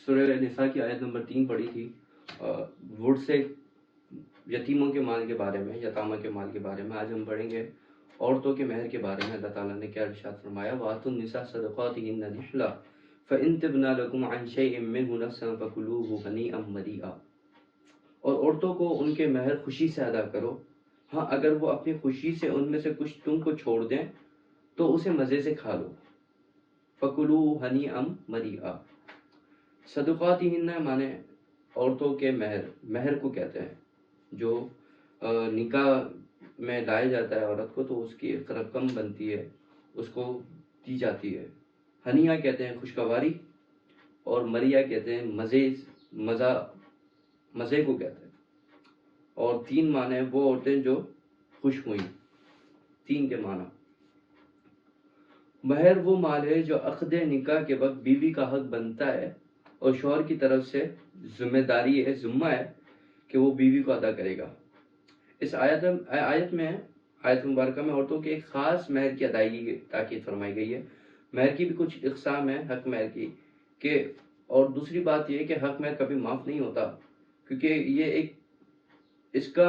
سورہ نساء کی آیت نمبر 3 پڑھی تھی، وڈ سے یتیموں کے مال کے بارے میں، یتامہ کے مال کے بارے میں۔ آج ہم پڑھیں گے عورتوں کے مہر کے بارے میں۔ اللہ تعالیٰ نے کیا ارشاد فرمایا، وَآتُوا النِّسَاءَ صَدَقَاتِهِنَّ نِحْلَةً فَإِن تِبْنَ لَكُمْ عَن شَيْءٍ مِّنْهُ نَفْسًا فَكُلُوهُ هَنِيئًا مَرِيئًا۔ اور عورتوں کو ان کے مہر خوشی سے ادا کرو، ہاں اگر وہ اپنی خوشی سے ان میں سے کچھ تم کو چھوڑ دیں تو اسے مزے سے کھا لو۔ فَكُلُوهُ هَنِيئًا مَرِيئًا۔ صدقاتِهِنَّ مانے عورتوں کے مہر، مہر کو کہتے ہیں جو نکاح میں لایا جاتا ہے عورت کو، تو اس کی ایک رقم بنتی ہے، اس کو دی جاتی ہے۔ ہنیہ کہتے ہیں خوشگواری، اور مریہ کہتے ہیں مزے کو کہتے ہیں۔ اور 3 معنی وہ عورتیں جو خوش ہوئیں، 3 کے معنی۔ مہر وہ مال ہے جو عقد نکاح کے وقت بیوی کا حق بنتا ہے اور شوہر کی طرف سے ذمہ داری ہے، ذمہ ہے کہ وہ بیوی کو ادا کرے گا۔ اس آیت مبارکہ میں عورتوں کے ایک خاص مہر کی ادائیگی کی تاکید فرمائی گئی ہے۔ مہر کی بھی کچھ اقسام ہیں حق مہر کی، اور دوسری بات یہ ہے کہ حق مہر کبھی معاف نہیں ہوتا، کیونکہ یہ اس کا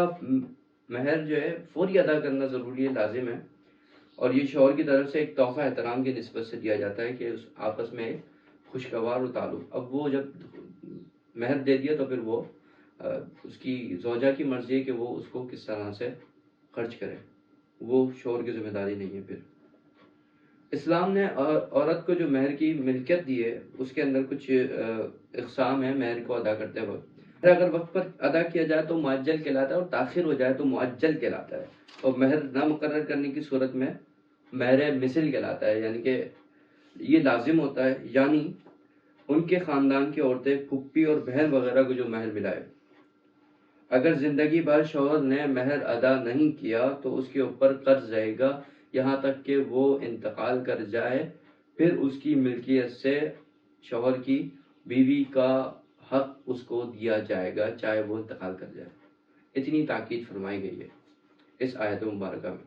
مہر جو ہے فوری ادا کرنا ضروری ہے، لازم ہے، اور یہ شوہر کی طرف سے ایک تحفہ احترام کی نسبت سے دیا جاتا ہے کہ آپس میں ایک خوشگوار و تعلق۔ اب وہ جب مہر دے دیا تو پھر وہ اس کی زوجہ کی مرضی ہے کہ وہ اس کو کس طرح سے خرچ کرے، وہ شوہر کی ذمہ داری نہیں ہے۔ پھر اسلام نے عورت کو جو مہر کی ملکیت دی ہے، اس کے اندر کچھ اقسام ہیں مہر کو ادا کرتے وقت۔ اگر وقت پر ادا کیا جائے تو معجل کہلاتا ہے، اور تاخیر ہو جائے تو معجل کہلاتا ہے، اور مہر نہ مقرر کرنے کی صورت میں مہر مثل کہلاتا ہے، یعنی کہ یہ لازم ہوتا ہے، یعنی ان کے خاندان کی عورتیں پھپھی اور بہن وغیرہ کو جو مہر ملائے، اگر زندگی بھر شوہر نے مہر ادا نہیں کیا تو اس کے اوپر قرض رہے گا یہاں تک کہ وہ انتقال کر جائے، پھر اس کی ملکیت سے شوہر کی بیوی کا حق اس کو دیا جائے گا چاہے وہ انتقال کر جائے۔ اتنی تاکید فرمائی گئی ہے اس آیت مبارکہ میں۔